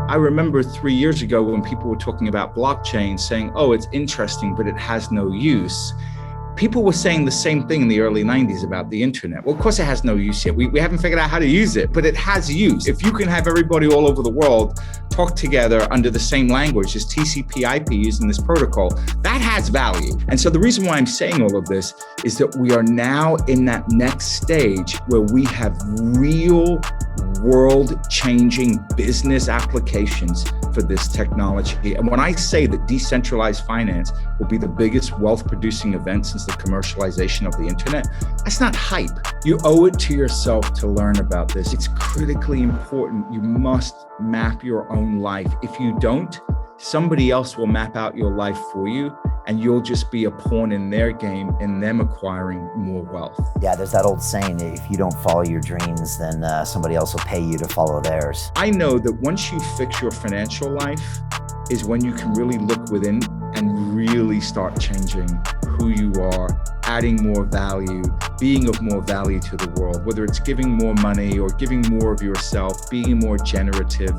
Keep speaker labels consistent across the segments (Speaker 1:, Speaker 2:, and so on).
Speaker 1: I remember 3 years ago when people were talking about blockchain saying, oh, it's interesting, but it has no use. People were saying the same thing in the early 90s about the internet. Well, of course it has no use yet. We haven't figured out how to use it, but it has use. If you can have everybody all over the world talk together under the same language as TCP/IP using this protocol, that has value. And so the reason why I'm saying all of this is that we are now in that next stage where we have real world-changing business applications for this technology. And when I say that decentralized finance will be the biggest wealth-producing event since the commercialization of the internet, that's not hype. You owe it to yourself to learn about this. It's critically important. You must map your own life. If you don't, somebody else will map out your life for you, and you'll just be a pawn in their game and them acquiring more wealth.
Speaker 2: Yeah, there's that old saying, if you don't follow your dreams, then somebody else will pay you to follow theirs.
Speaker 1: I know that once you fix your financial life is when you can really look within and really start changing who you are, adding more value, being of more value to the world, whether it's giving more money or giving more of yourself, being more generative.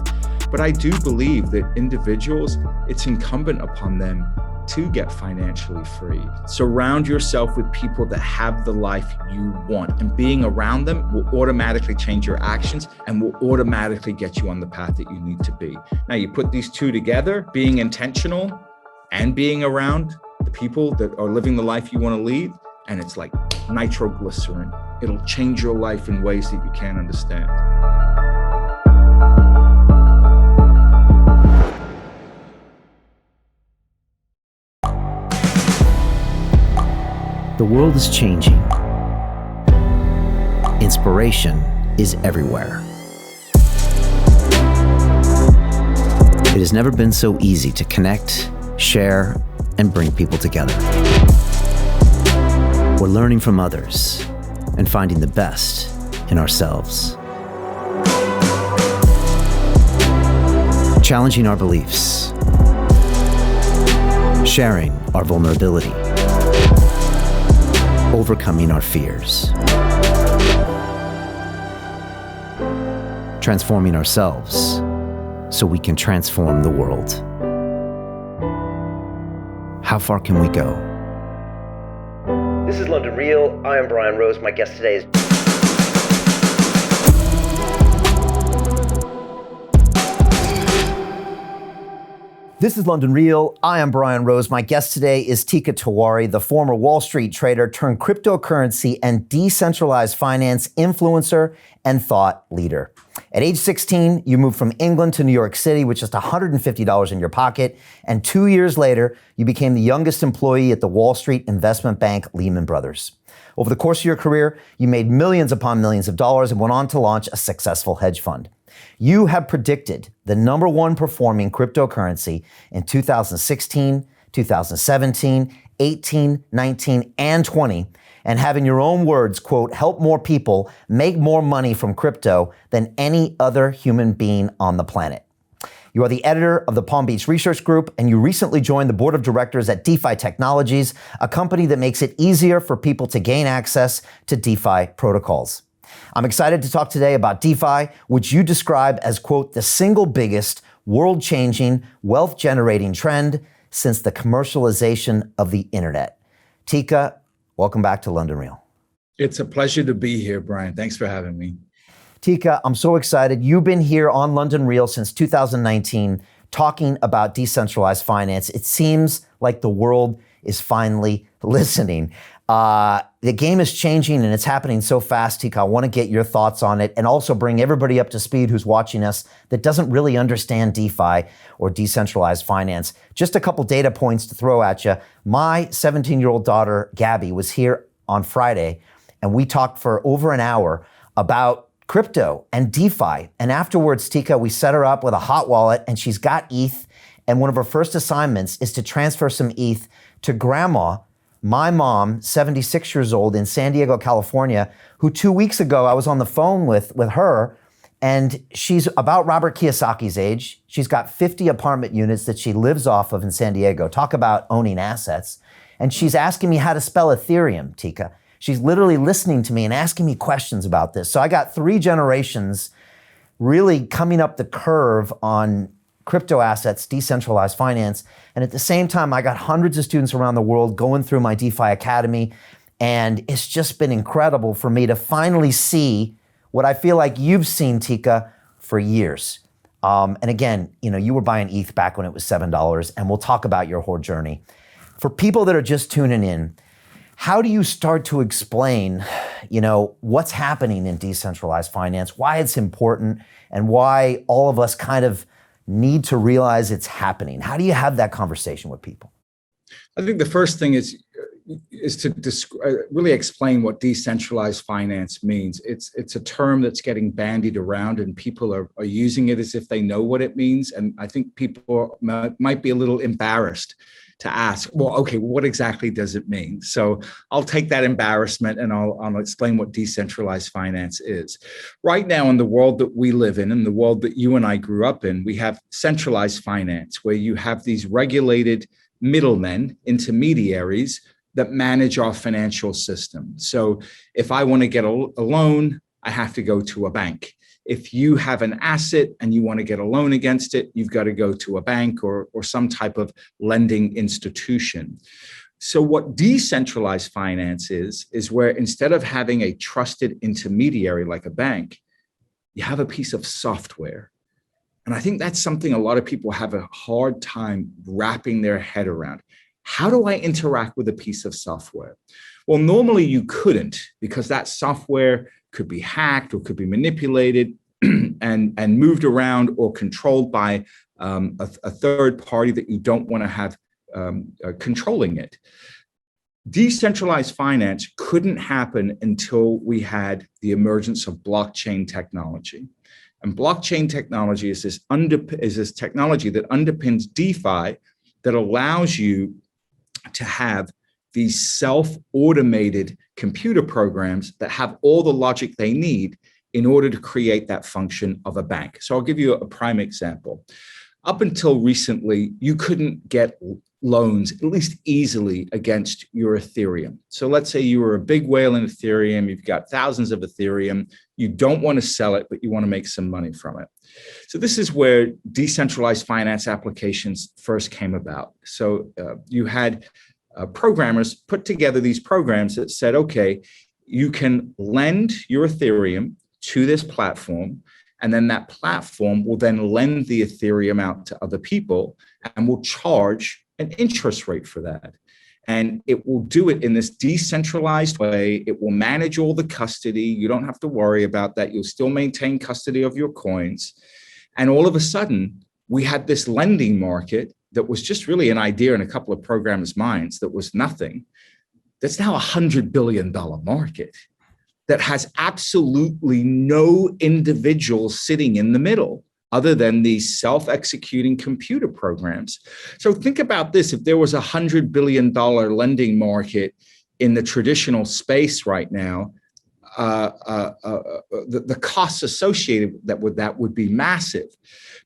Speaker 1: But I do believe that individuals, it's incumbent upon them to get financially free. Surround yourself with people that have the life you want, and being around them will automatically change your actions and will automatically get you on the path that you need to be. Now you put these two together, being intentional and being around the people that are living the life you want to lead, and it's like nitroglycerin. It'll change your life in ways that you can't understand.
Speaker 2: The world is changing. Inspiration is everywhere. It has never been so easy to connect, share, and bring people together. We're learning from others and finding the best in ourselves. Challenging our beliefs. Sharing our vulnerability. Overcoming our fears. Transforming ourselves so we can transform the world. How far can we go?
Speaker 3: This is London Real. I am Brian Rose. My guest today is
Speaker 2: This is London Real. I am Brian Rose. My guest today is Teeka Tiwari, the former Wall Street trader turned cryptocurrency and decentralized finance influencer and thought leader. At age 16, you moved from England to New York City with just $150 in your pocket, and 2 years later, you became the youngest employee at the Wall Street investment bank Lehman Brothers. Over the course of your career, you made millions upon millions of dollars and went on to launch a successful hedge fund. You have predicted the #1 performing cryptocurrency in 2016, 2017, 18, 19, and 20, and have in your own words, quote, help more people make more money from crypto than any other human being on the planet. You are the editor of the Palm Beach Research Group, and you recently joined the board of directors at DeFi Technologies, a company that makes it easier for people to gain access to DeFi protocols. I'm excited to talk today about DeFi, which you describe as, quote, the single biggest world-changing, wealth-generating trend since the commercialization of the internet. Teeka, welcome back to London Real.
Speaker 1: It's a pleasure to be here, Brian. Thanks for having me.
Speaker 2: Teeka, I'm so excited. You've been here on London Real since 2019, talking about decentralized finance. It seems like the world is finally listening. The game is changing and it's happening so fast, Teeka. I want to get your thoughts on it and also bring everybody up to speed who's watching us that doesn't really understand DeFi or decentralized finance. Just a couple data points to throw at you. My 17-year-old daughter, Gabby, was here on Friday and we talked for over an hour about crypto and DeFi. And afterwards, Teeka, we set her up with a hot wallet and she's got ETH. And one of her first assignments is to transfer some ETH to grandma, my mom, 76 years old in San Diego, California, who 2 weeks ago I was on the phone with her, and she's about Robert Kiyosaki's age. She's got 50 apartment units that she lives off of in San Diego. Talk about owning assets. And she's asking me how to spell Ethereum, Teeka. She's literally listening to me and asking me questions about this. So I got 3 generations really coming up the curve on crypto assets, decentralized finance. And at the same time, I got hundreds of students around the world going through my DeFi Academy. And it's just been incredible for me to finally see what I feel like you've seen, Teeka, for years. And again, you were buying ETH back when it was $7, and we'll talk about your whole journey. For people that are just tuning in, how do you start to explain, what's happening in decentralized finance, why it's important, and why all of us kind of need to realize it's happening? How do you have that conversation with people?
Speaker 1: I think the first thing is to really explain what decentralized finance means. It's a term that's getting bandied around, and people are using it as if they know what it means. And I think people might be a little embarrassed to ask, well, okay, what exactly does it mean? So I'll take that embarrassment and I'll explain what decentralized finance is. Right now, in the world that we live in the world that you and I grew up in, we have centralized finance, where you have these regulated middlemen, intermediaries, that manage our financial system. So if I want to get a loan, I have to go to a bank. If you have an asset and you want to get a loan against it, you've got to go to a bank or some type of lending institution. So what decentralized finance is where instead of having a trusted intermediary like a bank, you have a piece of software. And I think that's something a lot of people have a hard time wrapping their head around. How do I interact with a piece of software? Well, normally you couldn't, because that software could be hacked or could be manipulated and moved around or controlled by a third party that you don't want to have controlling it. Decentralized finance couldn't happen until we had the emergence of blockchain technology. And blockchain technology is this technology that underpins DeFi, that allows you to have these self-automated computer programs that have all the logic they need in order to create that function of a bank. So I'll give you a prime example. Up until recently, you couldn't get loans, at least easily, against your Ethereum. So let's say you were a big whale in Ethereum, you've got thousands of Ethereum, you don't want to sell it, but you want to make some money from it. So this is where decentralized finance applications first came about. So you had programmers put together these programs that said, okay, you can lend your Ethereum to this platform, and then that platform will then lend the Ethereum out to other people and will charge an interest rate for that. And it will do it in this decentralized way. It will manage all the custody. You don't have to worry about that. You'll still maintain custody of your coins. And all of a sudden, we had this lending market that was just really an idea in a couple of programmers' minds that was nothing. That's now a $100 billion market that has absolutely no individual sitting in the middle other than these self-executing computer programs. So think about this. If there was a $100 billion lending market in the traditional space right now, the costs associated with that would be massive.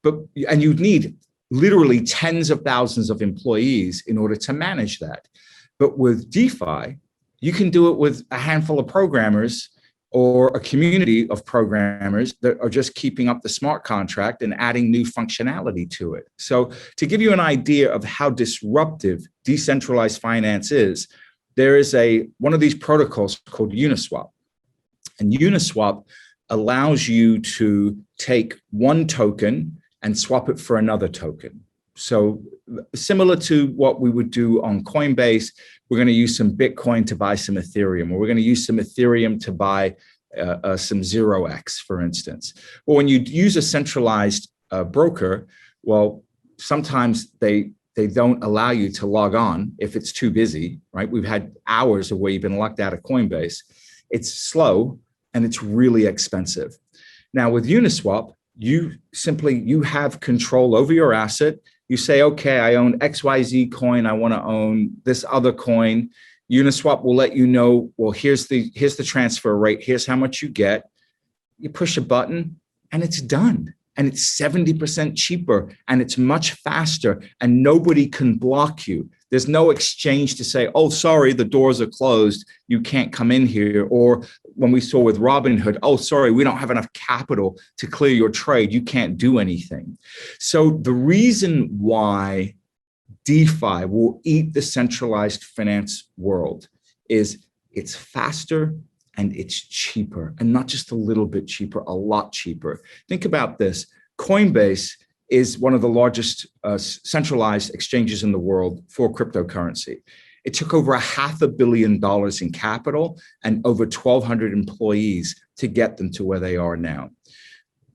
Speaker 1: And you'd need literally tens of thousands of employees in order to manage that. But with DeFi, you can do it with a handful of programmers or a community of programmers that are just keeping up the smart contract and adding new functionality to it. So to give you an idea of how disruptive decentralized finance is, there is one of these protocols called Uniswap. And Uniswap allows you to take one token and swap it for another token. So similar to what we would do on Coinbase, we're going to use some Bitcoin to buy some Ethereum, or we're going to use some Ethereum to buy some 0x, for instance. Well, when you use a centralized broker, well, sometimes they don't allow you to log on if it's too busy, right? We've had hours of where you've been locked out of Coinbase. It's slow and it's really expensive. Now with Uniswap, you have control over your asset. You say, okay, I own XYZ coin. I want to own this other coin. Uniswap will let you know, well, here's the transfer rate. Here's how much you get. You push a button and it's done. And it's 70% cheaper and it's much faster and nobody can block you. There's no exchange to say, oh, sorry, the doors are closed. You can't come in here. Or when we saw with Robinhood, oh, sorry, we don't have enough capital to clear your trade. You can't do anything. So the reason why DeFi will eat the centralized finance world is it's faster and it's cheaper, and not just a little bit cheaper, a lot cheaper. Think about this. Coinbase is one of the largest centralized exchanges in the world for cryptocurrency. It took over $500 million in capital and over 1,200 employees to get them to where they are now.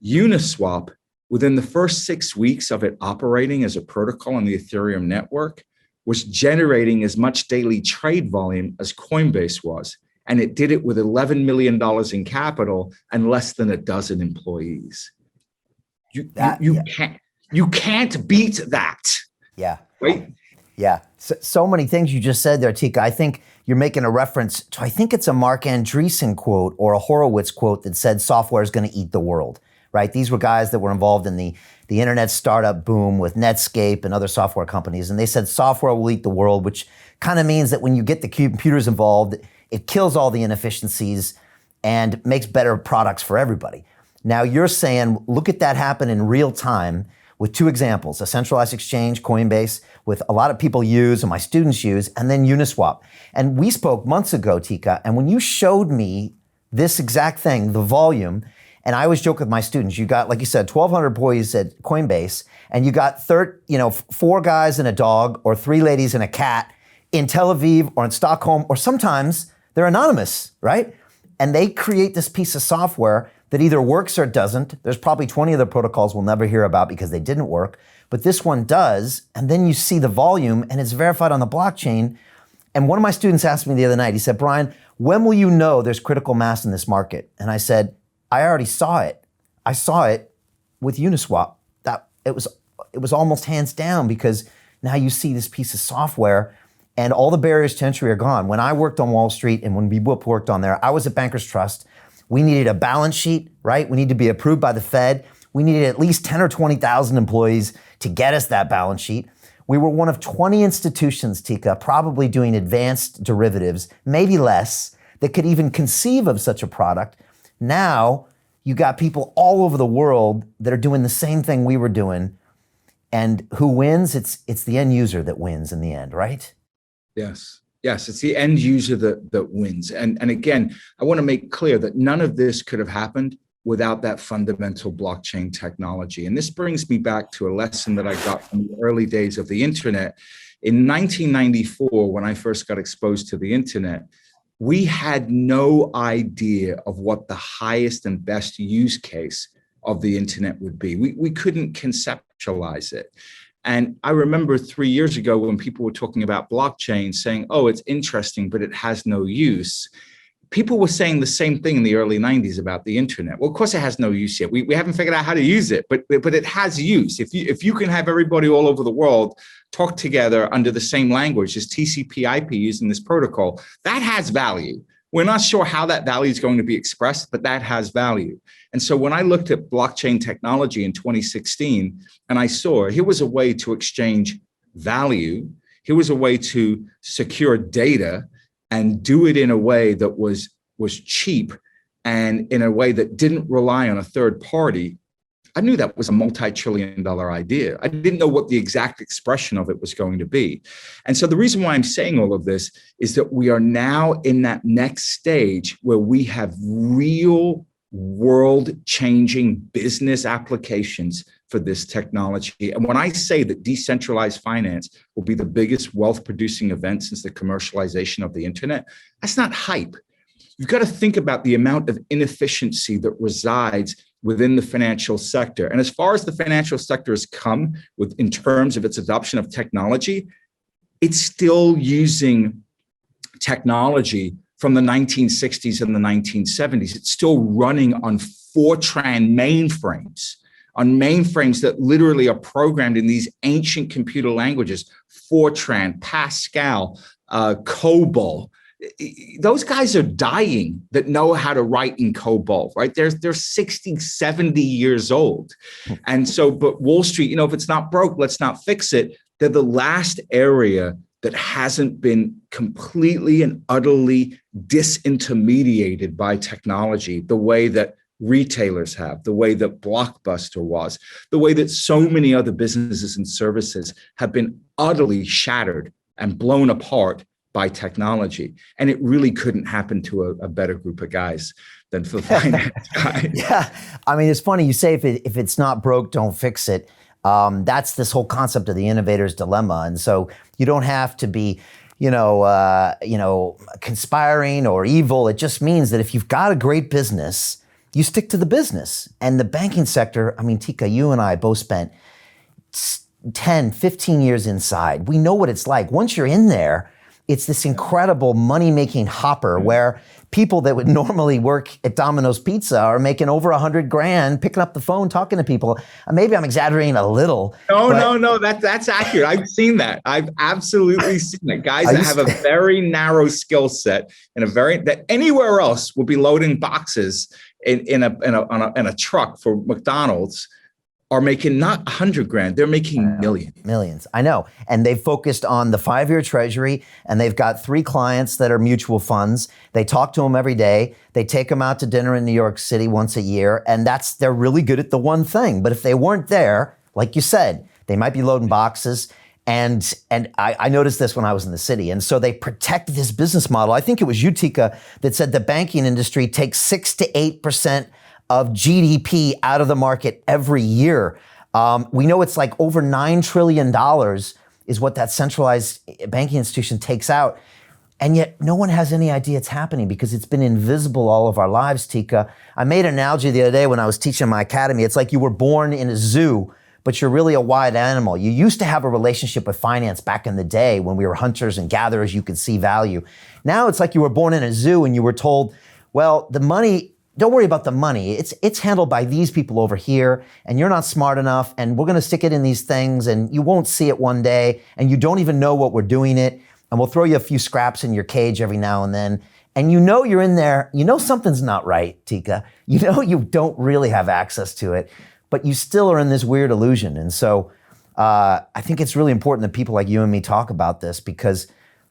Speaker 1: Uniswap, within the first 6 weeks of it operating as a protocol on the Ethereum network, was generating as much daily trade volume as Coinbase was. And it did it with $11 million in capital and less than a dozen employees. You can't beat that.
Speaker 2: Yeah.
Speaker 1: Right?
Speaker 2: Yeah. So many things you just said there, Teeka. I think you're making a reference to, I think it's a Mark Andreessen quote or a Horowitz quote that said software is going to eat the world, right? These were guys that were involved in the internet startup boom with Netscape and other software companies. And they said software will eat the world, which kind of means that when you get the computers involved, it kills all the inefficiencies and makes better products for everybody. Now you're saying, look at that happen in real time with two examples, a centralized exchange, Coinbase, with a lot of people use and my students use, and then Uniswap. And we spoke months ago, Teeka, and when you showed me this exact thing, the volume, and I always joke with my students, you got, like you said, 1,200 employees at Coinbase, and you got 4 guys and a dog, or 3 ladies and a cat in Tel Aviv or in Stockholm, or sometimes they're anonymous, right? And they create this piece of software that either works or doesn't. There's probably 20 other protocols we'll never hear about because they didn't work, but this one does. And then you see the volume and it's verified on the blockchain. And one of my students asked me the other night, he said, Brian, when will you know there's critical mass in this market? And I said, I already saw it. I saw it with Uniswap. That it was almost hands down because now you see this piece of software and all the barriers to entry are gone. When I worked on Wall Street and when BWIP worked on there, I was at Bankers Trust. We needed a balance sheet, right? We need to be approved by the Fed. We needed at least 10 or 20,000 employees to get us that balance sheet. We were one of 20 institutions, Teeka, probably doing advanced derivatives, maybe less, that could even conceive of such a product. Now, you got people all over the world that are doing the same thing we were doing. And who wins? It's the end user that wins in the end, right?
Speaker 1: Yes, it's the end user that wins. And again, I want to make clear that none of this could have happened without that fundamental blockchain technology. And this brings me back to a lesson that I got from the early days of the internet. In 1994, when I first got exposed to the internet, we had no idea of what the highest and best use case of the internet would be. We couldn't conceptualize it. And I remember 3 years ago when people were talking about blockchain saying, oh, it's interesting, but it has no use. People were saying the same thing in the early 90s about the internet. Well, of course, it has no use yet. We haven't figured out how to use it, but it has use. If you can have everybody all over the world talk together under the same language as TCP/IP using this protocol, that has value. We're not sure how that value is going to be expressed, but that has value. And so when I looked at blockchain technology in 2016, and I saw here was a way to exchange value, here was a way to secure data and do it in a way that was cheap and in a way that didn't rely on a third party, I knew that was a multi-trillion-dollar idea. I didn't know what the exact expression of it was going to be. And so the reason why I'm saying all of this is that we are now in that next stage where we have real world-changing business applications for this technology. And when I say that decentralized finance will be the biggest wealth-producing event since the commercialization of the internet, that's not hype. You've got to think about the amount of inefficiency that resides within the financial sector. And as far as the financial sector has come in terms of its adoption of technology, it's still using technology from the 1960s and the 1970s. It's still running on Fortran mainframes that literally are programmed in these ancient computer languages, Fortran, Pascal, COBOL. Those guys are dying that know how to write in COBOL, right? They're 60, 70 years old. And so, but Wall Street, if it's not broke, let's not fix it. They're the last area that hasn't been completely and utterly disintermediated by technology the way that retailers have, the way that Blockbuster was, the way that so many other businesses and services have been utterly shattered and blown apart by technology. And it really couldn't happen to a better group of guys than for finance guys.
Speaker 2: Yeah, I mean, it's funny you say if it's not broke, don't fix it. That's this whole concept of the innovator's dilemma, and so you don't have to be, conspiring or evil. It just means that if you've got a great business, you stick to the business. And the banking sector, I mean, Teeka, you and I both spent 10, 15 years inside. We know what it's like. Once you're in there, it's this incredible money-making hopper where people that would normally work at Domino's Pizza are making over $100,000, picking up the phone, talking to people. Maybe I'm exaggerating a little.
Speaker 1: No, that's accurate. I've seen that. I've absolutely seen that. Guys that have a very narrow skill set and that anywhere else would be loading boxes in a truck for McDonald's are making not $100,000, they're making millions.
Speaker 2: Millions, I know. And they've focused on the 5-year treasury, and they've got 3 clients that are mutual funds. They talk to them every day. They take them out to dinner in New York City once a year, and they're really good at the one thing. But if they weren't there, like you said, they might be loading boxes. And I noticed this when I was in the city. And so they protect this business model. I think it was you, Teeka, that said the banking industry takes 6 to 8% of GDP out of the market every year. We know it's like over $9 trillion is what that centralized banking institution takes out. And yet no one has any idea it's happening because it's been invisible all of our lives, Teeka. I made an analogy the other day when I was teaching my academy. It's like you were born in a zoo, but you're really a wild animal. You used to have a relationship with finance back in the day when we were hunters and gatherers, you could see value. Now it's like you were born in a zoo and you were told, well, the money, don't worry about the money. It's handled by these people over here, and you're not smart enough, and we're gonna stick it in these things, and you won't see it one day, and you don't even know what we're doing it, and we'll throw you a few scraps in your cage every now and then, and you know you're in there, you know something's not right, Teeka. You know you don't really have access to it, but you still are in this weird illusion. And so I think it's really important that people like you and me talk about this because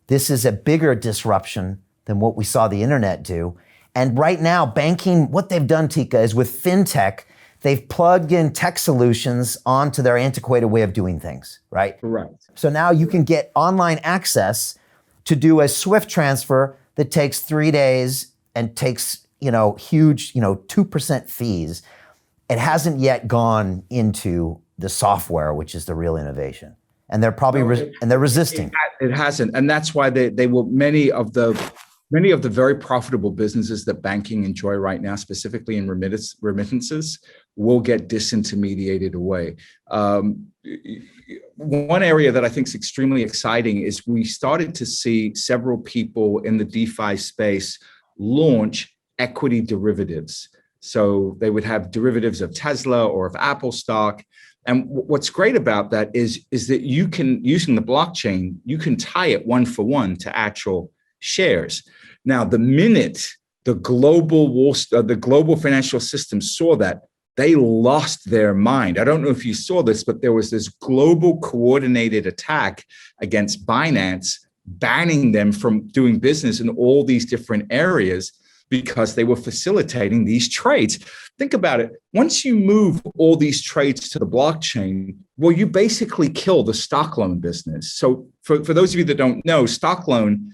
Speaker 2: this is a bigger disruption than what we saw the internet do. And right now, banking, what they've done, Teeka, is with fintech, they've plugged in tech solutions onto their antiquated way of doing things, right?
Speaker 1: Right.
Speaker 2: So now you can get online access to do a SWIFT transfer that takes 3 days and takes, huge, 2% fees. It hasn't yet gone into the software, which is the real innovation. And they're probably and they're resisting.
Speaker 1: It hasn't, and that's why they will. Many of the very profitable businesses that banking enjoy right now, specifically in remittances, will get disintermediated away. One area that I think is extremely exciting is we started to see several people in the DeFi space launch equity derivatives. So they would have derivatives of Tesla or of Apple stock. And what's great about that is that you can, using the blockchain, you can tie it 1-for-1 to actual shares. Now, the minute the global financial system saw that, they lost their mind. I don't know if you saw this, but there was this global coordinated attack against Binance, banning them from doing business in all these different areas because they were facilitating these trades. Think about it. Once you move all these trades to the blockchain, well, you basically kill the stock loan business. So for those of you that don't know, stock loan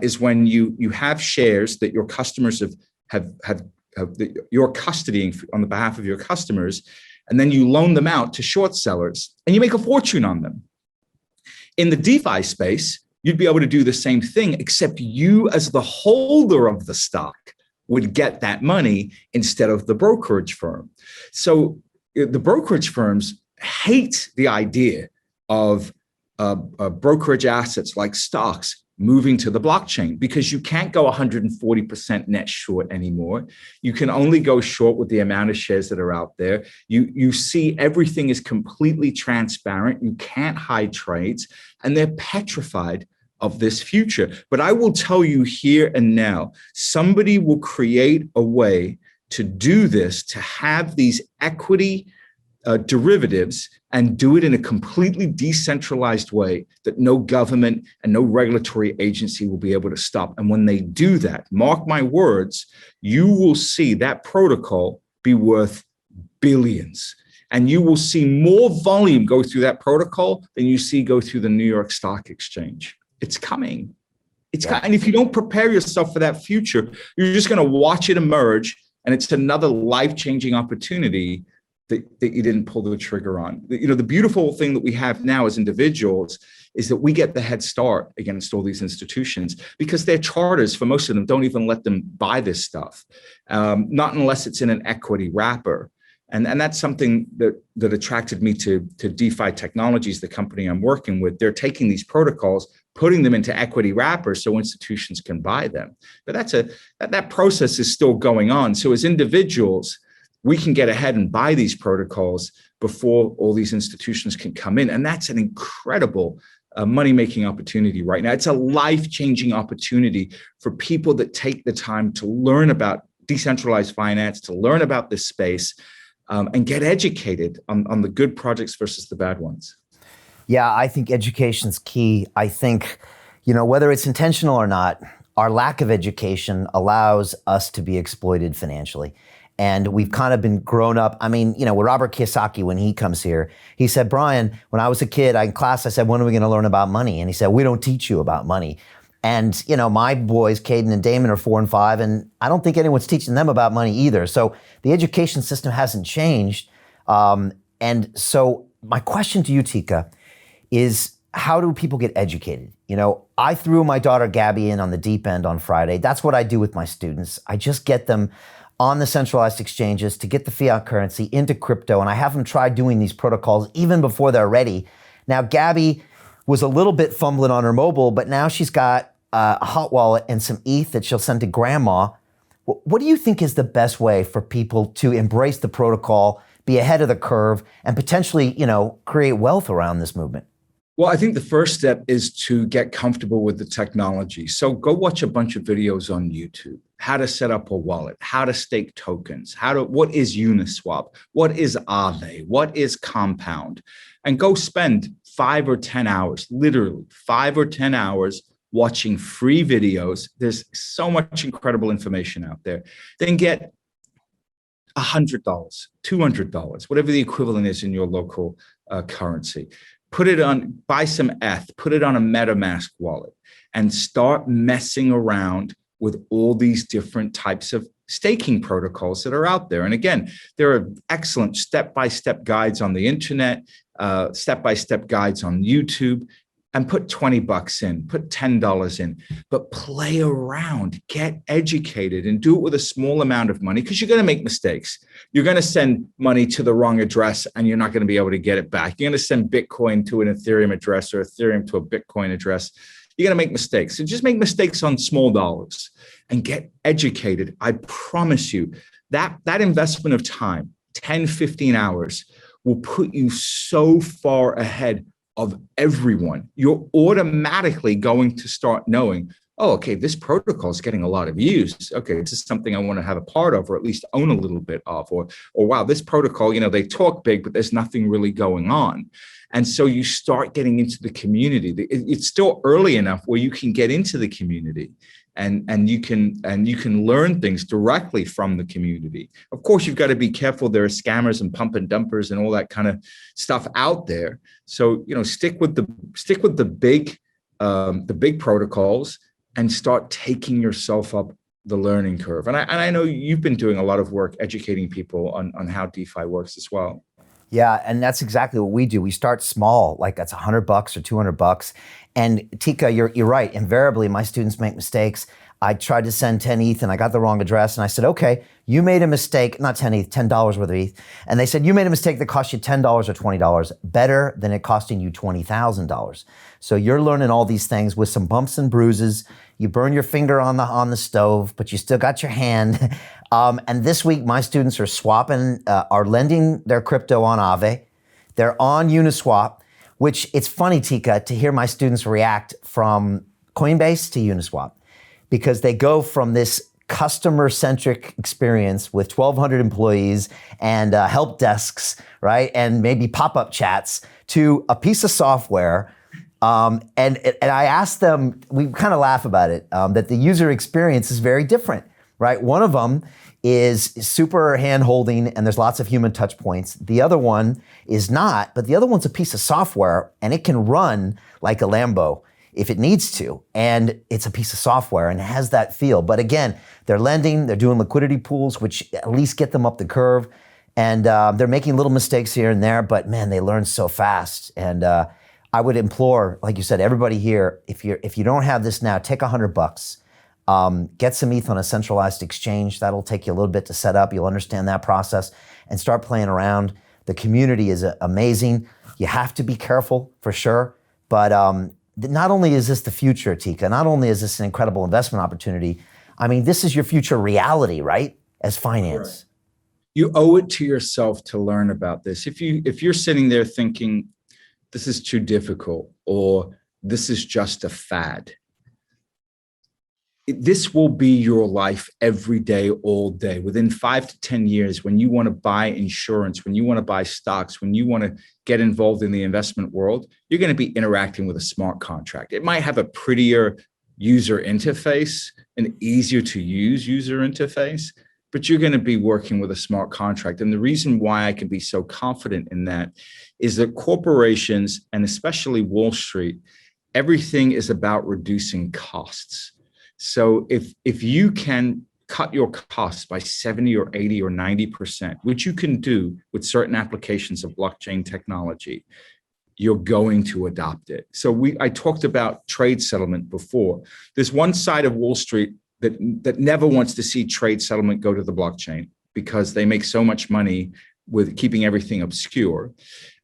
Speaker 1: is when you have shares that your customers you're custodying on the behalf of your customers, and then you loan them out to short sellers, and you make a fortune on them. In the DeFi space, you'd be able to do the same thing, except you as the holder of the stock would get that money instead of the brokerage firm. So the brokerage firms hate the idea of brokerage assets like stocks moving to the blockchain because you can't go 140% net short anymore. You can only go short with the amount of shares that are out there. You see everything is completely transparent. You can't hide trades, and they're petrified of this future. But I will tell you here and now, somebody will create a way to do this, to have these equity derivatives and do it in a completely decentralized way that no government and no regulatory agency will be able to stop. And when they do that, mark my words, you will see that protocol be worth billions. And you will see more volume go through that protocol than you see go through the New York Stock Exchange. It's coming. And if you don't prepare yourself for that future, you're just going to watch it emerge. And it's another life-changing opportunity that you didn't pull the trigger on. The beautiful thing that we have now as individuals is that we get the head start against all these institutions because their charters, for most of them, don't even let them buy this stuff, not unless it's in an equity wrapper. And that's something that attracted me to DeFi Technologies, the company I'm working with. They're taking these protocols, putting them into equity wrappers so institutions can buy them. But that process is still going on. So as individuals, we can get ahead and buy these protocols before all these institutions can come in. And that's an incredible money-making opportunity right now. It's a life-changing opportunity for people that take the time to learn about decentralized finance, to learn about this space, and get educated on the good projects versus the bad ones.
Speaker 2: Yeah, I think education's key. I think, whether it's intentional or not, our lack of education allows us to be exploited financially. And we've kind of been grown up. I mean, with Robert Kiyosaki, when he comes here, he said, Brian, when I was a kid, in class, I said, when are we going to learn about money? And he said, we don't teach you about money. And, my boys, Caden and Damon, are 4 and 5, and I don't think anyone's teaching them about money either. So the education system hasn't changed. And so my question to you, Teeka, is how do people get educated? I threw my daughter Gabby in on the deep end on Friday. That's what I do with my students. I just get them on the centralized exchanges to get the fiat currency into crypto, and I have them try doing these protocols even before they're ready. Now, Gabby was a little bit fumbling on her mobile, but now she's got a hot wallet and some ETH that she'll send to grandma. What do you think is the best way for people to embrace the protocol, be ahead of the curve, and potentially, create wealth around this movement?
Speaker 1: Well, I think the first step is to get comfortable with the technology. So go watch a bunch of videos on YouTube, how to set up a wallet, how to stake tokens, what is Uniswap, what is Aave, what is Compound, and go spend 5 or 10 hours, literally 5 or 10 hours watching free videos. There's so much incredible information out there. Then get $100, $200, whatever the equivalent is in your local currency. Buy some ETH, put it on a MetaMask wallet, and start messing around with all these different types of staking protocols that are out there. And again, there are excellent step-by-step guides on the internet, step-by-step guides on YouTube, and put $20 in, put $10 in, but play around, get educated, and do it with a small amount of money, because you're going to make mistakes. You're going to send money to the wrong address and you're not going to be able to get it back. You're going to send Bitcoin to an Ethereum address or Ethereum to a Bitcoin address. You're going to make mistakes. So just make mistakes on small dollars and get educated. I promise you that investment of time, 10, 15 hours, will put you so far ahead of everyone. You're automatically going to start knowing, oh, okay, this protocol is getting a lot of use. Okay, this is something I want to have a part of, or at least own a little bit of, or wow, this protocol, they talk big, but there's nothing really going on. And so you start getting into the community. It's still early enough where you can get into the community and you can learn things directly from the community. Of course, you've got to be careful. There are scammers and pump and dumpers and all that kind of stuff out there. So stick with the big protocols and start taking yourself up the learning curve. And I know you've been doing a lot of work educating people on how DeFi works as well.
Speaker 2: Yeah, and that's exactly what we do. We start small, like that's $100 or $200. And Teeka, you're right. Invariably, my students make mistakes. I tried to send 10 ETH and I got the wrong address. And I said, okay, you made a mistake, not 10 ETH, $10 worth of ETH. And they said, you made a mistake that cost you $10 or $20, better than it costing you $20,000. So you're learning all these things with some bumps and bruises. You burn your finger on the stove, but you still got your hand. And this week, my students are lending their crypto on Aave. They're on Uniswap, which it's funny, Teeka, to hear my students react from Coinbase to Uniswap, because they go from this customer-centric experience with 1,200 employees and help desks, right? And maybe pop-up chats to a piece of software. And I asked them, we kind of laugh about it, that the user experience is very different, right? One of them is super hand-holding and there's lots of human touch points. The other one is not, but the other one's a piece of software and it can run like a Lambo if it needs to. And it's a piece of software and it has that feel. But again, they're lending, they're doing liquidity pools, which at least get them up the curve. And they're making little mistakes here and there, but man, they learn so fast. And I would implore, like you said, everybody here, if you don't have this now, take $100. Get some ETH on a centralized exchange. That'll take you a little bit to set up. You'll understand that process and start playing around. The community is amazing. You have to be careful for sure. But not only is this the future, Teeka, not only is this an incredible investment opportunity, I mean, this is your future reality, right? As finance.
Speaker 1: Right. You owe it to yourself to learn about this. If you're sitting there thinking, this is too difficult, or this is just a fad, this will be your life every day, all day. Within 5 to 10 years, when you want to buy insurance, when you want to buy stocks, when you want to get involved in the investment world, you're going to be interacting with a smart contract. It might have a prettier user interface, an easier to use user interface, but you're going to be working with a smart contract. And the reason why I can be so confident in that is that corporations, and especially Wall Street, everything is about reducing costs. So if you can cut your costs by 70 or 80 or 90%, which you can do with certain applications of blockchain technology, you're going to adopt it. So I talked about trade settlement before. There's one side of Wall Street that never wants to see trade settlement go to the blockchain because they make so much money with keeping everything obscure.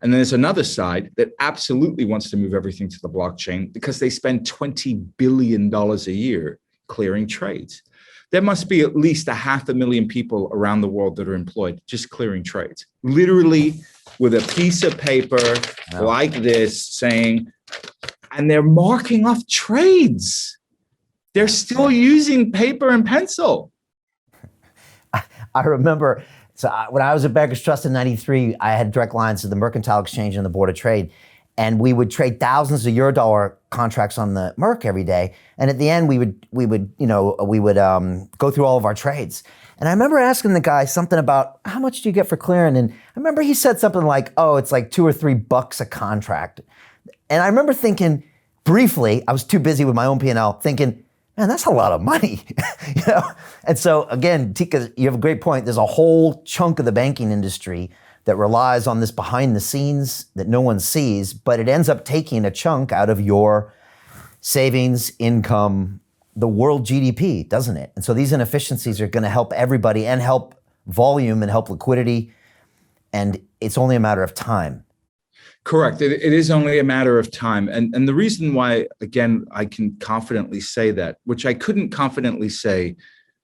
Speaker 1: And then there's another side that absolutely wants to move everything to the blockchain because they spend $20 billion a year clearing trades. There must be at least 500,000 people around the world that are employed just clearing trades, literally with a piece of paper like this saying, and they're marking off trades. They're still using paper and pencil.
Speaker 2: I remember, when I was at Bankers Trust in '93, I had direct lines to the Mercantile Exchange and the Board of Trade, and we would trade thousands of Eurodollar contracts on the Merc every day. And at the end, we would go through all of our trades. And I remember asking the guy something about how much do you get for clearing? And I remember he said something like, "Oh, it's like $2 or $3 a contract." And I remember thinking briefly, I was too busy with my own P&L, thinking, man, that's a lot of money, you know? And so again, Teeka, you have a great point. There's a whole chunk of the banking industry that relies on this behind the scenes that no one sees, but it ends up taking a chunk out of your savings, income, the world GDP, doesn't it? And so these inefficiencies are going to help everybody and help volume and help liquidity. And it's only a matter of time.
Speaker 1: Correct. It is only a matter of time. And the reason why, again, I can confidently say that, which I couldn't confidently say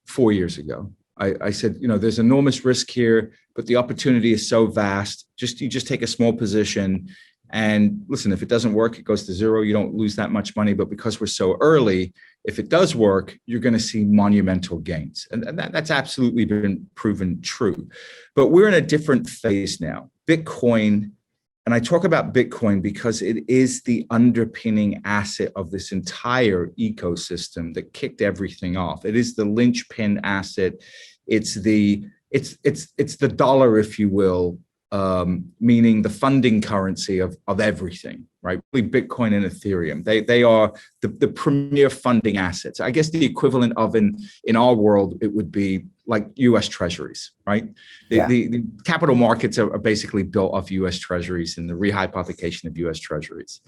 Speaker 1: 4 years ago. I said, there's enormous risk here, but the opportunity is so vast. You just take a small position and listen, if it doesn't work, it goes to zero. You don't lose that much money. But because we're so early, if it does work, you're going to see monumental gains. And that's absolutely been proven true. But we're in a different phase now. Bitcoin. And I talk about Bitcoin because it is the underpinning asset of this entire ecosystem that kicked everything off. It is the linchpin asset. It's the dollar, if you will, meaning the funding currency of everything, right? Bitcoin and Ethereum. They are the premier funding assets. I guess the equivalent of in our world, it would be like US Treasuries, right? The capital markets are basically built off US Treasuries and the rehypothecation of US Treasuries.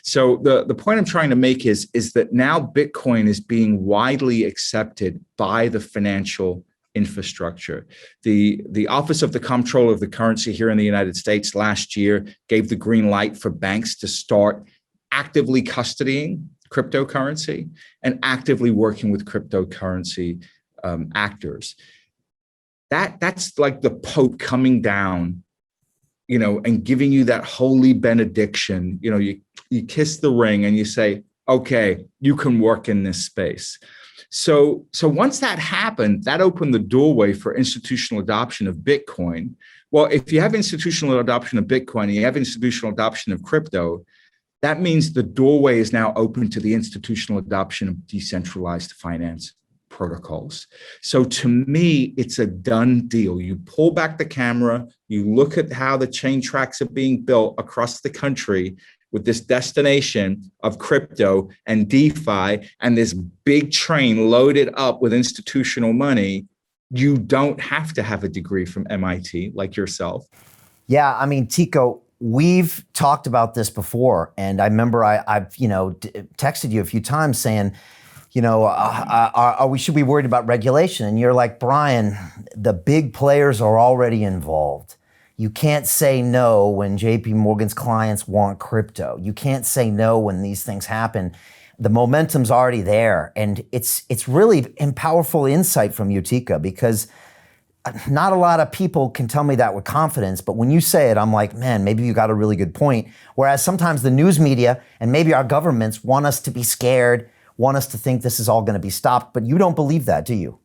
Speaker 1: So the point I'm trying to make is that now Bitcoin is being widely accepted by the financial infrastructure. The Office of the Comptroller of the Currency here in the United States last year gave the green light for banks to start actively custodying cryptocurrency and actively working with cryptocurrency actors. That's like the Pope coming down, and giving you that holy benediction. You kiss the ring and you say, okay, you can work in this space. So once that happened, that opened the doorway for institutional adoption of Bitcoin. Well, if you have institutional adoption of Bitcoin and you have institutional adoption of crypto, that means the doorway is now open to the institutional adoption of decentralized finance protocols. So to me, it's a done deal. You pull back the camera, you look at how the chain tracks are being built across the country with this destination of crypto and DeFi and this big train loaded up with institutional money. You don't have to have a degree from MIT like yourself.
Speaker 2: Yeah, I mean, Teeka, we've talked about this before, and I remember I've texted you a few times saying, should we be worried about regulation? And you're like, Brian, the big players are already involved. You can't say no when JP Morgan's clients want crypto. You can't say no when these things happen. The momentum's already there. And it's really powerful insight from you, Teeka, because not a lot of people can tell me that with confidence, but when you say it, I'm like, man, maybe you got a really good point. Whereas sometimes the news media and maybe our governments want us to be scared, want us to think this is all going to be stopped, but you don't believe that, do you?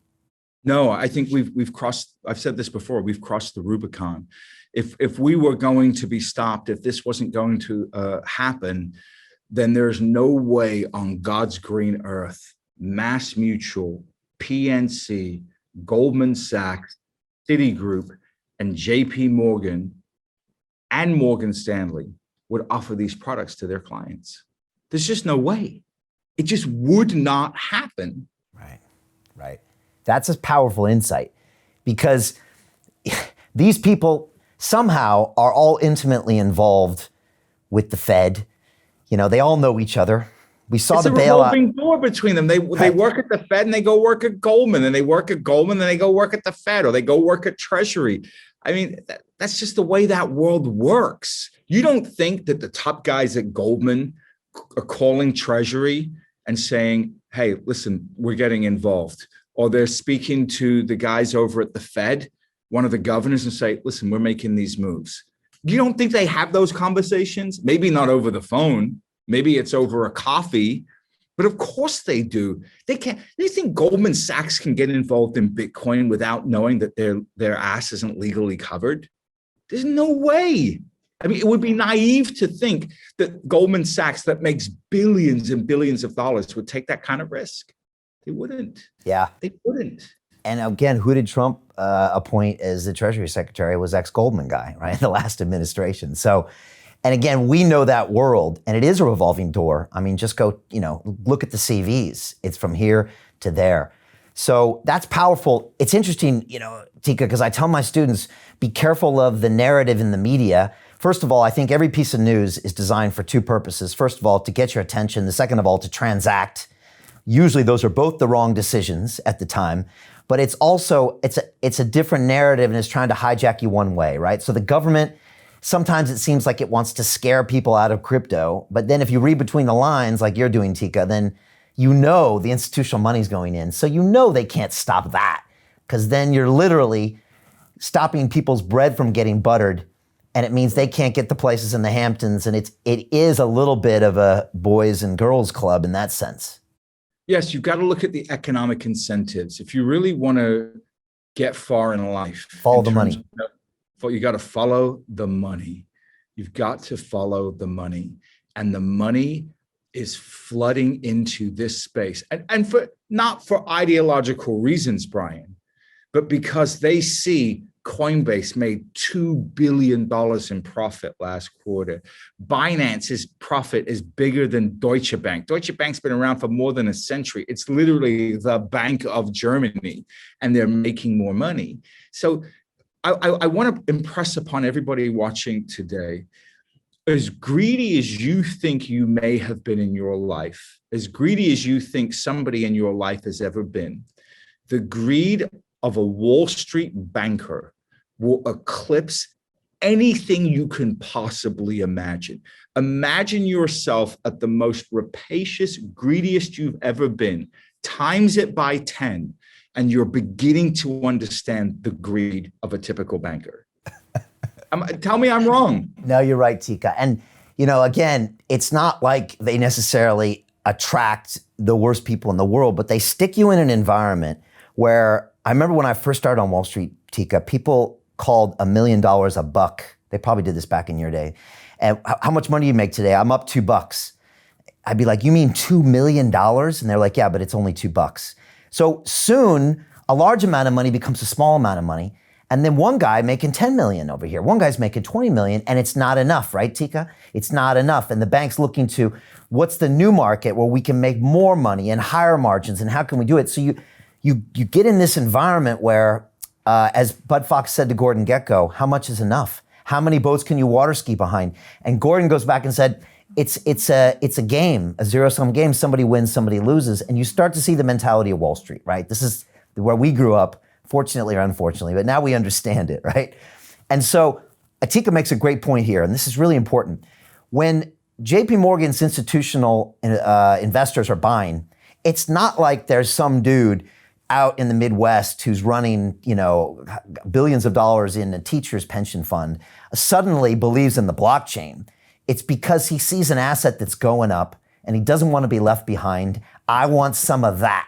Speaker 1: No, I think we've crossed, I've said this before, we've crossed the Rubicon. If we were going to be stopped, if this wasn't going to happen, then there's no way on God's green earth, Mass Mutual, PNC, Goldman Sachs, Citigroup, and JP Morgan and Morgan Stanley would offer these products to their clients. There's just no way. It just would not happen.
Speaker 2: Right. That's a powerful insight because these people somehow are all intimately involved with the Fed. They all know each other. We saw the bailout. It's a
Speaker 1: revolving door between them. They work at the Fed and they go work at Goldman, and they work at Goldman and they go work at the Fed, or they go work at Treasury. I mean, that's just the way that world works. You don't think that the top guys at Goldman are calling Treasury and saying, hey, listen, we're getting involved. Or they're speaking to the guys over at the Fed, one of the governors, and say, listen, we're making these moves. You don't think they have those conversations? Maybe not over the phone. Maybe it's over a coffee, but of course they do. They think Goldman Sachs can get involved in Bitcoin without knowing that their ass isn't legally covered? There's no way. I mean, it would be naive to think that Goldman Sachs, that makes billions and billions of dollars, would take that kind of risk. They wouldn't.
Speaker 2: Yeah.
Speaker 1: They wouldn't.
Speaker 2: And again, who did Trump appoint as the Treasury Secretary? Was ex-Goldman guy, right? The last administration. So, and again, we know that world, and it is a revolving door. I mean, just go, look at the CVs. It's from here to there. So that's powerful. It's interesting, Teeka, because I tell my students, be careful of the narrative in the media. First of all, I think every piece of news is designed for two purposes. First of all, to get your attention. The second of all, to transact. Usually those are both the wrong decisions at the time. But it's also, it's a different narrative and it's trying to hijack you one way, right? So the government, sometimes it seems like it wants to scare people out of crypto. But then if you read between the lines like you're doing, Teeka, then the institutional money's going in. So they can't stop that, because then you're literally stopping people's bread from getting buttered. And it means they can't get the places in the Hamptons. And it is a little bit of a boys and girls club in that sense.
Speaker 1: Yes, you've got to look at the economic incentives. If you really want to get far in life,
Speaker 2: follow the money.
Speaker 1: You got to follow the money. You've got to follow the money. And the money is flooding into this space. And not for ideological reasons, Brian, but because they see Coinbase made $2 billion in profit last quarter. Binance's profit is bigger than Deutsche Bank. Deutsche Bank's been around for more than a century. It's literally the Bank of Germany, and they're making more money. So I want to impress upon everybody watching today, as greedy as you think you may have been in your life, as greedy as you think somebody in your life has ever been, the greed of a Wall Street banker will eclipse anything you can possibly imagine. Imagine yourself at the most rapacious, greediest you've ever been, times it by 10, and you're beginning to understand the greed of a typical banker. Tell me I'm wrong.
Speaker 2: No, you're right, Teeka. And, again, it's not like they necessarily attract the worst people in the world, but they stick you in an environment where I remember when I first started on Wall Street, Teeka, people called $1 million a buck. They probably did this back in your day. And how much money do you make today? I'm up $2. I'd be like, you mean $2 million? And they're like, yeah, but it's only $2. So soon, a large amount of money becomes a small amount of money. And then one guy making 10 million over here, one guy's making 20 million, and it's not enough, right, Teeka? It's not enough. And the bank's looking to what's the new market where we can make more money and higher margins, and how can we do it? So you get in this environment where, as Bud Fox said to Gordon Gekko, how much is enough? How many boats can you water ski behind? And Gordon goes back and said, it's a game, a zero-sum game. Somebody wins, somebody loses. And you start to see the mentality of Wall Street, right? This is where we grew up, fortunately or unfortunately, but now we understand it, right? And so Teeka makes a great point here, and this is really important. When JP Morgan's institutional investors are buying, it's not like there's some dude out in the Midwest who's running, billions of dollars in a teacher's pension fund, suddenly believes in the blockchain. It's because he sees an asset that's going up and he doesn't want to be left behind. I want some of that.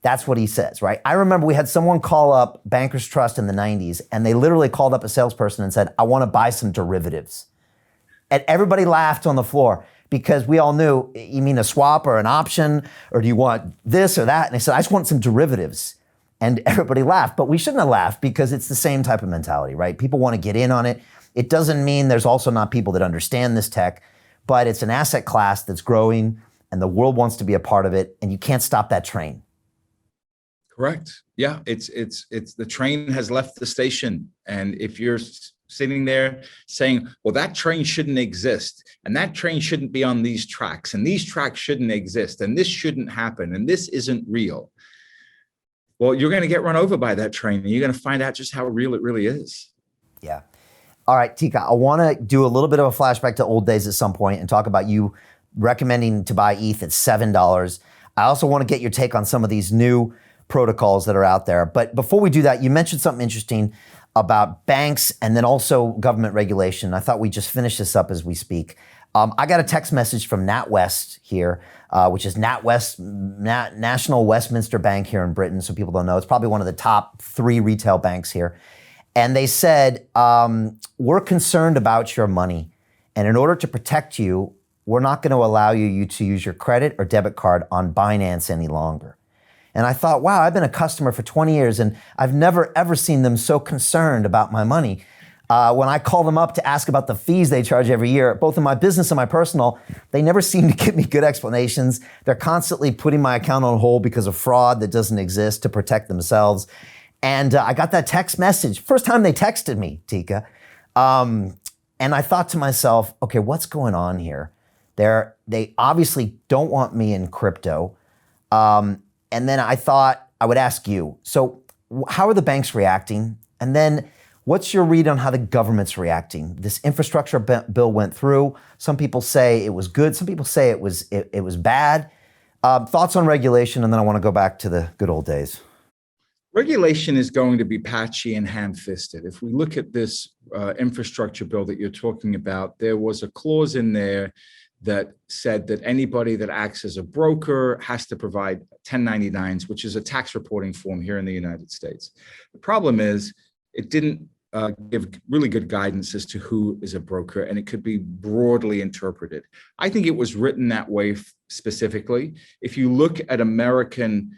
Speaker 2: That's what he says, right? I remember we had someone call up Bankers Trust in the 90s, and they literally called up a salesperson and said, I want to buy some derivatives. And everybody laughed on the floor because we all knew, you mean a swap or an option, or do you want this or that? And they said, I just want some derivatives. And everybody laughed, but we shouldn't have laughed because it's the same type of mentality, right? People want to get in on it. It doesn't mean there's also not people that understand this tech, but it's an asset class that's growing and the world wants to be a part of it, and you can't stop that train.
Speaker 1: Correct. Yeah, it's the train has left the station, and if you're sitting there saying, well, that train shouldn't exist, and that train shouldn't be on these tracks, and these tracks shouldn't exist, and this shouldn't happen, and this isn't real, well, you're going to get run over by that train, and you're going to find out just how real it really is.
Speaker 2: Yeah. All right, Teeka, I want to do a little bit of a flashback to old days at some point and talk about you recommending to buy ETH at $7. I also want to get your take on some of these new protocols that are out there. But before we do that, you mentioned something interesting about banks and then also government regulation. I thought we'd just finish this up as we speak. I got a text message from NatWest here, which is National Westminster Bank here in Britain, so people don't know. It's probably one of the top 3 retail banks here. And they said, we're concerned about your money. And in order to protect you, we're not going to allow you to use your credit or debit card on Binance any longer. And I thought, wow, I've been a customer for 20 years and I've never, ever seen them so concerned about my money. When I call them up to ask about the fees they charge every year, both in my business and my personal, they never seem to give me good explanations. They're constantly putting my account on hold because of fraud that doesn't exist to protect themselves. And I got that text message, first time they texted me, Teeka. And I thought to myself, okay, what's going on here? They obviously don't want me in crypto. And then I thought I would ask you, so how are the banks reacting? And then what's your read on how the government's reacting? This infrastructure bill went through. Some people say it was good. Some people say it was bad. Thoughts on regulation, and then I want to go back to the good old days.
Speaker 1: Regulation is going to be patchy and ham-fisted. If we look at this infrastructure bill that you're talking about, there was a clause in there that said that anybody that acts as a broker has to provide 1099s, which is a tax reporting form here in the United States. The problem is it didn't give really good guidance as to who is a broker, and it could be broadly interpreted. I think it was written that way specifically. If you look at American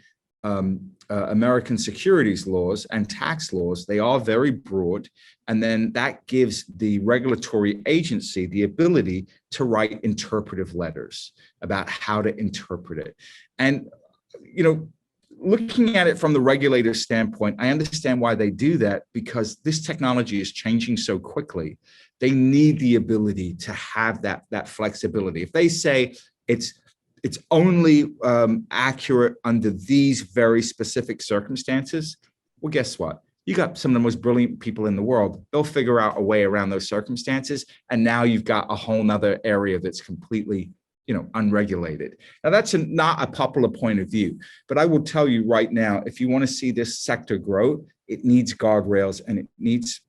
Speaker 1: securities laws and tax laws, they are very broad. And then that gives the regulatory agency the ability to write interpretive letters about how to interpret it. And, looking at it from the regulator's standpoint, I understand why they do that, because this technology is changing so quickly. They need the ability to have that flexibility. If they say it's only accurate under these very specific circumstances, well, guess what? You got some of the most brilliant people in the world. They'll figure out a way around those circumstances. And now you've got a whole nother area that's completely, unregulated. Now, that's not a popular point of view, but I will tell you right now, if you want to see this sector grow, it needs guardrails and it needs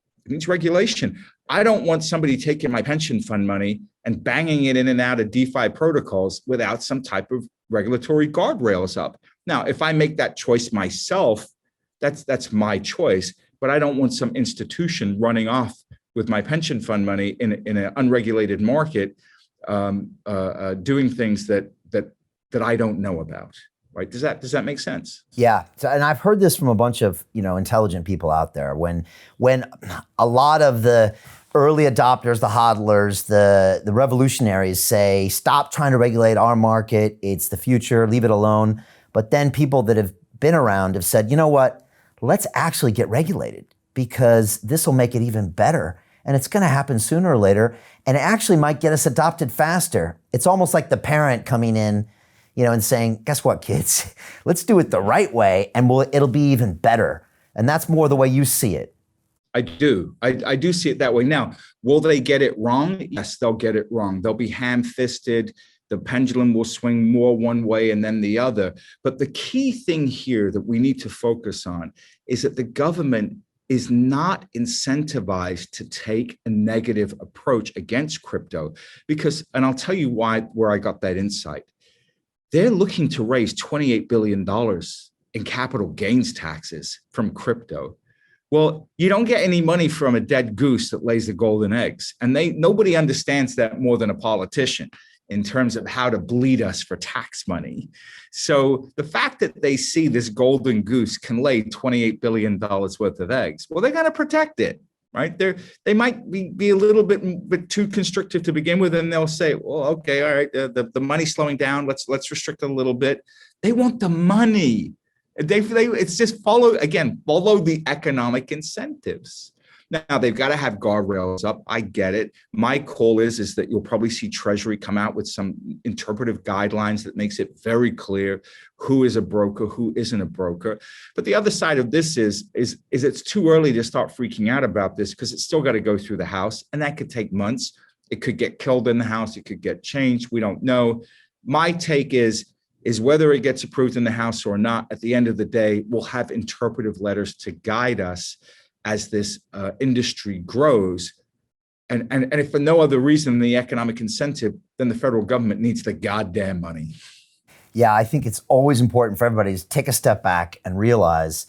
Speaker 1: regulation. I don't want somebody taking my pension fund money and banging it in and out of DeFi protocols without some type of regulatory guardrails up. Now, if I make that choice myself, that's my choice, but I don't want some institution running off with my pension fund money in an unregulated market, doing things that I don't know about. Right? Does that make sense?
Speaker 2: Yeah, and I've heard this from a bunch of intelligent people out there. When a lot of the early adopters, the hodlers, the revolutionaries say, stop trying to regulate our market. It's the future. Leave it alone. But then people that have been around have said, you know what? Let's actually get regulated because this will make it even better. And it's going to happen sooner or later. And it actually might get us adopted faster. It's almost like the parent coming in, and saying, guess what, kids? Let's do it the right way and it'll be even better. And that's more the way you see it.
Speaker 1: I do. I do see it that way. Now, will they get it wrong? Yes, they'll get it wrong. They'll be ham-fisted. The pendulum will swing more one way and then the other. But the key thing here that we need to focus on is that the government is not incentivized to take a negative approach against crypto because, and I'll tell you where I got that insight. They're looking to raise $28 billion in capital gains taxes from crypto. Well, you don't get any money from a dead goose that lays the golden eggs. And nobody understands that more than a politician in terms of how to bleed us for tax money. So the fact that they see this golden goose can lay $28 billion worth of eggs, well, they're going to protect it. Right? They might be a little bit too constrictive to begin with, and they'll say, well, okay, all right, the money's slowing down. Let's restrict it a little bit. They want the money. It's just follow the economic incentives. Now they've got to have guardrails up. I get it. My call is that you'll probably see Treasury come out with some interpretive guidelines that makes it very clear who is a broker, who isn't a broker. But the other side of this is it's too early to start freaking out about this because it's still got to go through the House, and that could take months. It could get killed in the House. It could get changed. We don't know. My take is whether it gets approved in the House or not, at the end of the day, we'll have interpretive letters to guide us as this industry grows. And if for no other reason than the economic incentive, then the federal government needs the goddamn money.
Speaker 2: Yeah, I think it's always important for everybody to take a step back and realize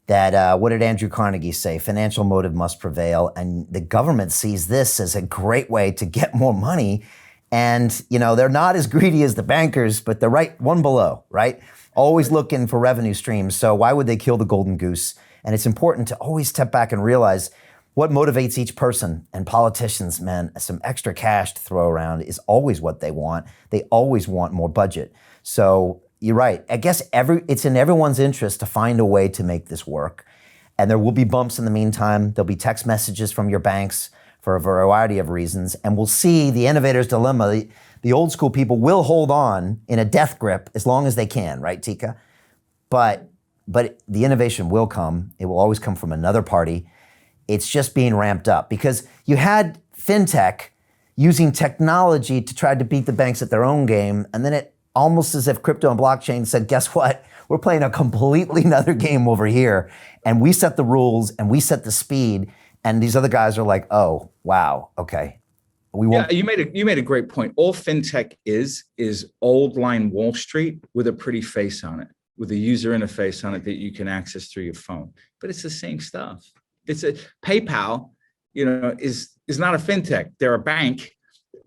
Speaker 2: that, what did Andrew Carnegie say? Financial motive must prevail. And the government sees this as a great way to get more money. And, they're not as greedy as the bankers, but they're right one below, right? Always looking for revenue streams. So why would they kill the golden goose? And it's important to always step back and realize what motivates each person. And politicians, man, some extra cash to throw around is always what they want. They always want more budget. So you're right. I guess it's in everyone's interest to find a way to make this work. And there will be bumps in the meantime. There'll be text messages from your banks for a variety of reasons. And we'll see the innovator's dilemma. The old school people will hold on in a death grip as long as they can, right, Teeka? But the innovation will come. It will always come from another party. It's just being ramped up because you had fintech using technology to try to beat the banks at their own game. And then it almost as if crypto and blockchain said, guess what? We're playing a completely another game over here. And we set the rules and we set the speed. And these other guys are like, oh, wow, okay. We won't.
Speaker 1: Yeah, you made a great point. All fintech is old line Wall Street with a pretty face on it, with a user interface on it that you can access through your phone. But it's the same stuff. It's a PayPal, is not a fintech. They're a bank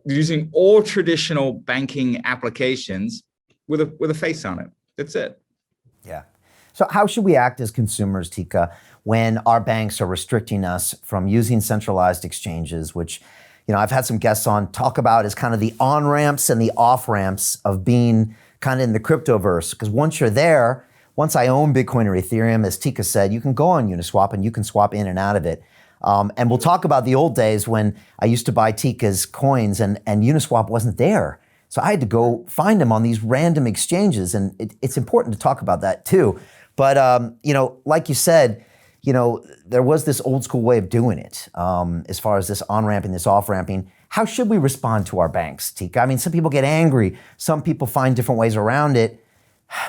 Speaker 1: using all traditional banking applications with a face on it. That's it.
Speaker 2: Yeah. So how should we act as consumers, Teeka, when our banks are restricting us from using centralized exchanges, which, I've had some guests on talk about as kind of the on-ramps and the off-ramps of being kind of in the cryptoverse? Because once you're there, once I own Bitcoin or Ethereum, as Teeka said, you can go on Uniswap and you can swap in and out of it. And we'll talk about the old days when I used to buy Teeka's coins and Uniswap wasn't there. So I had to go find them on these random exchanges. And it's important to talk about that too. But, like you said, there was this old school way of doing it as far as this on-ramping, this off-ramping. How should we respond to our banks, Teeka? I mean, some people get angry. Some people find different ways around it.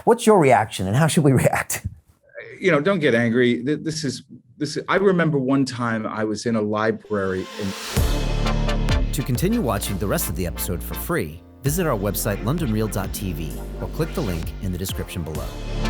Speaker 2: What's your reaction and how should we react?
Speaker 1: Don't get angry. This is. I remember one time I was in a library
Speaker 2: To continue watching the rest of the episode for free, visit our website londonreal.tv or click the link in the description below.